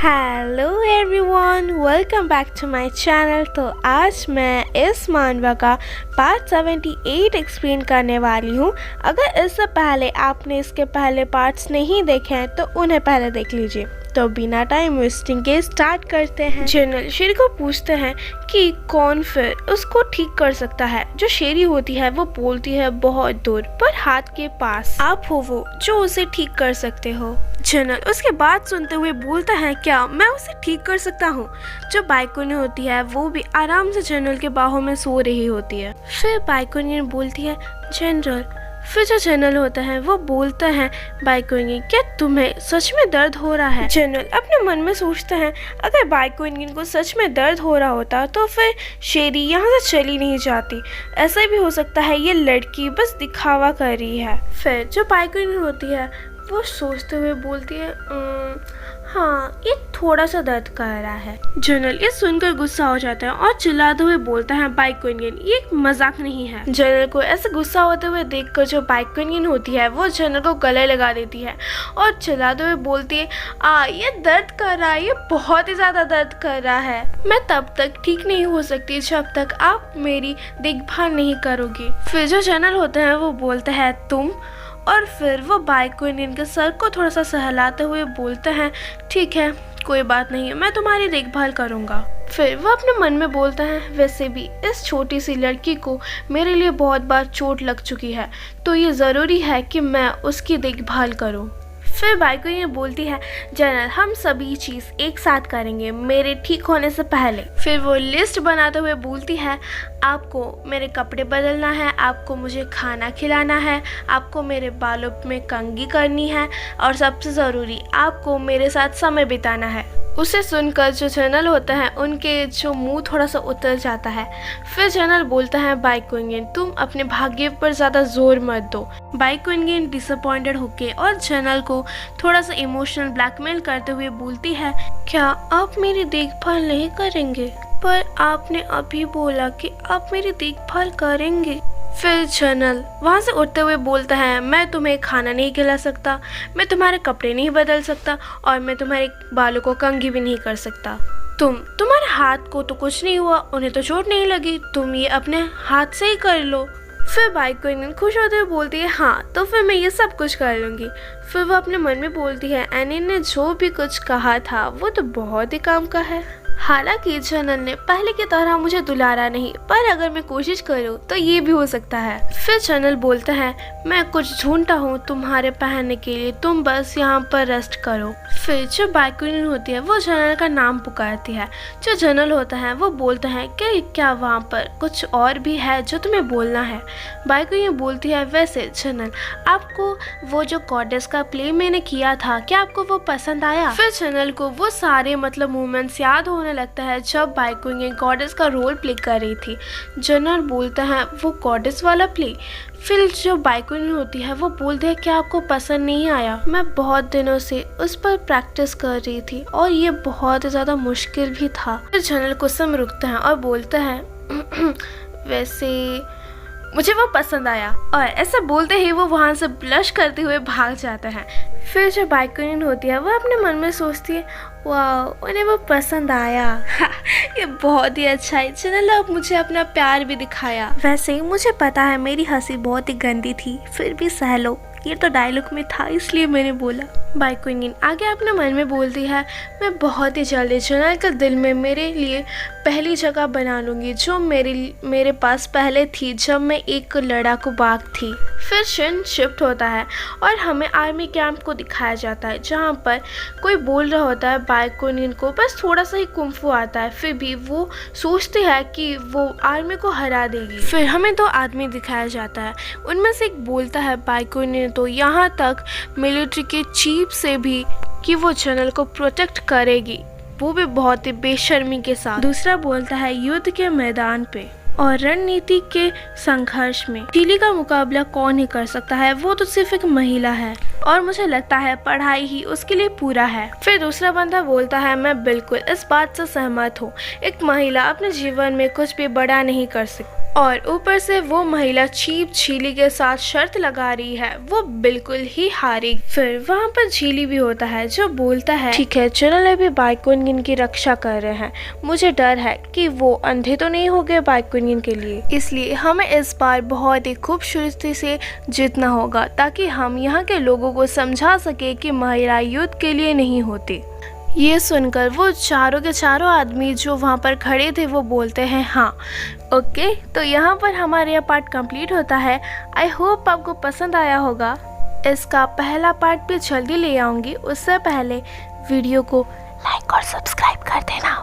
Hello everyone, welcome back to my channel. तो आज मैं इस मानवा का पार्ट 78 एक्सप्लेन करने वाली हूँ। अगर इससे पहले आपने इसके पहले पार्ट्स नहीं देखे हैं तो उन्हें पहले देख लीजिए। तो बिना टाइम वेस्टिंग के स्टार्ट करते हैं। जनरल शेरी को पूछते हैं कि कौन फिर उसको ठीक कर सकता है। जो शेरी होती है वो बोलती है बहुत दूर पर हाथ के पास आप हो वो जो उसे ठीक कर सकते हो। जनरल उसके बाद सुनते हुए बोलता है क्या मैं उसे ठीक कर सकता हूँ। जो बाइकोनी होती है वो भी आराम से जनरल के बाहों में सो रही होती है। फिर बाइकोनी बोलती है जनरल। फिर जो जनरल होता है वो बोलता है बाइकोनी क्या तुम्हें सच में दर्द हो रहा है। जनरल अपने मन में सोचते हैं अगर बाइकोनी को सच में दर्द हो रहा होता तो फिर शेरी यहाँ से चली नहीं जाती। ऐसा भी हो सकता है ये लड़की बस दिखावा कर रही है। फिर जो बाइकोनी होती है वो सोचते हुए बोलती है हाँ ये थोड़ा सा दर्द कर रहा है। जनरल ये सुनकर गुस्सा हो जाता है और चिल्लाते हुए बोलता है बाइकोनियन ये एक मजाक नहीं है। जनरल को ऐसे गुस्सा होते हुए देखकर जो बाइकोनियन होती है वो जनरल को गले लगा देती है और चिल्लाते हुए बोलती है ये दर्द कर रहा है, ये बहुत ही ज्यादा दर्द कर रहा है। मैं तब तक ठीक नहीं हो सकती जब तक आप मेरी देखभाल नहीं करोगे। फिर जो जनरल होते हैं वो बोलते हैं तुम, और फिर वो बाइकोनियन के सर को थोड़ा सा सहलाते हुए बोलते हैं ठीक है कोई बात नहीं, मैं तुम्हारी देखभाल करूँगा। फिर वो अपने मन में बोलता है वैसे भी इस छोटी सी लड़की को मेरे लिए बहुत बार चोट लग चुकी है तो ये ज़रूरी है कि मैं उसकी देखभाल करूँ। फिर बाइकोनी बोलती है जनरल हम सभी चीज़ एक साथ करेंगे मेरे ठीक होने से पहले। फिर वो लिस्ट बनाते हुए बोलती है आपको मेरे कपड़े बदलना है, आपको मुझे खाना खिलाना है, आपको मेरे बालों में कंघी करनी है और सबसे ज़रूरी आपको मेरे साथ समय बिताना है। उसे सुनकर जो जनरल होता है उनके जो मुंह थोड़ा सा उतर जाता है। फिर जनरल बोलता है बाइकोनियन तुम अपने भाग्य पर ज़्यादा जोर मत दो। बाइकोनियन डिसअपॉइंटेड होके और जनरल को थोड़ा सा इमोशनल ब्लैकमेल करते हुए बोलती है क्या आप मेरी देखभाल नहीं करेंगे, पर आपने अभी बोला कि आप मेरी देखभाल करेंगे। फिर जनरल वहाँ से उठते हुए बोलता है मैं तुम्हें खाना नहीं खिला सकता, मैं तुम्हारे कपड़े नहीं बदल सकता और मैं तुम्हारे बालों को कंघी भी नहीं कर सकता। तुम्हारे हाथ को तो कुछ नहीं हुआ, उन्हें तो चोट नहीं लगी, तुम ये अपने हाथ से ही कर लो। फिर बाइकोनियन खुश होते हुए बोलती है हाँ तो फिर मैं ये सब कुछ कर लूँगी। फिर वो अपने मन में बोलती है एनी ने जो भी कुछ कहा था वो तो बहुत ही काम का है। हालांकि जनरल ने पहले की तरह मुझे दुलारा नहीं, पर अगर मैं कोशिश करूँ तो ये भी हो सकता है। फिर जनरल बोलता है मैं कुछ ढूंढता हूँ तुम्हारे पहनने के लिए, तुम बस यहाँ पर रेस्ट करो। फिर जो बाइकोनियन होती है वो जनरल का नाम पुकारती है। जो जनरल होता है वो बोलता है कि क्या वहाँ पर कुछ और भी है जो तुम्हें बोलना है। बाइकोनियन बोलती है वैसे जनरल आपको वो जो गॉडेस का प्ले मैंने किया था क्या आपको वो पसंद आया। फिर जनरल को वो सारे मूवमेंट्स याद होने लगता है जब बाइकोनियन गॉडेस का रोल प्ले कर रही थी। जनरल बोलता है वो गॉडेस वाला प्ले। फिर जो बाइकोनियन होती है वो बोलती है क्या आपको पसंद नहीं आया, मैं बहुत दिनों से उस पर प्रैक्टिस कर रही थी और ये बहुत ज़्यादा मुश्किल भी था। फिर जनरल कुछ समय रुकता है और बोलता है वैसे मुझे वो पसंद आया, और ऐसा बोलते ही वो वहाँ से ब्लश करते हुए भाग जाता है। फिर जो बाइकोनियन होती है वो अपने मन में सोचती है वाह उन्हें वो पसंद आया ये बहुत ही अच्छा है, जनरल अब मुझे अपना प्यार भी दिखाया। वैसे ही मुझे पता है मेरी हंसी बहुत ही गंदी थी फिर भी सह लो, ये तो डायलॉग में था इसलिए मैंने बोला। बाइकोनियन आगे अपने मन में बोलती है मैं बहुत ही जल्दी जनरल के दिल में मेरे लिए पहली जगह बना लूँगी जो मेरे पास पहले थी जब मैं एक लड़ाकू बाघ थी। फिर सीन शिफ्ट होता है और हमें आर्मी कैंप को दिखाया जाता है जहाँ पर कोई बोल रहा होता है बाइकोनियन को बस थोड़ा सा ही कुंफू आता है, फिर भी वो सोचती है कि वो आर्मी को हरा देगी। फिर हमें 2 आदमी दिखाया जाता है, उनमें से एक बोलता है बाइकोनियन तो यहाँ तक मिलिट्री के चीफ से भी कि वो जनरल को प्रोटेक्ट करेगी, वो भी बहुत ही बेशर्मी के साथ। दूसरा बोलता है युद्ध के मैदान पे और रणनीति के संघर्ष में तीली का मुकाबला कौन ही कर सकता है, वो तो सिर्फ एक महिला है और मुझे लगता है पढ़ाई ही उसके लिए पूरा है। फिर दूसरा बंदा बोलता है मैं बिल्कुल इस बात से सहमत हूँ, एक महिला अपने जीवन में कुछ भी बड़ा नहीं कर सकती और ऊपर से वो महिला चीप झीली के साथ शर्त लगा रही है वो बिल्कुल ही हारेगी। फिर वहाँ पर झीली भी होता है जो बोलता है ठीक है चलो अभी बाइकुनगिन की रक्षा कर रहे हैं, मुझे डर है कि वो अंधे तो नहीं हो गए बाइकुनगिन के लिए, इसलिए हमें इस बार बहुत ही खूबसूरती से जीतना होगा ताकि हम यहाँ के लोगों को समझा सके कि महिला युद्ध के लिए नहीं होती। ये सुनकर वो चारों के चारों आदमी जो वहाँ पर खड़े थे वो बोलते हैं हाँ ओके। तो यहाँ पर हमारा यह पार्ट कंप्लीट होता है। आई होप आपको पसंद आया होगा। इसका पहला पार्ट भी जल्दी ले आऊँगी, उससे पहले वीडियो को लाइक और सब्सक्राइब कर देना।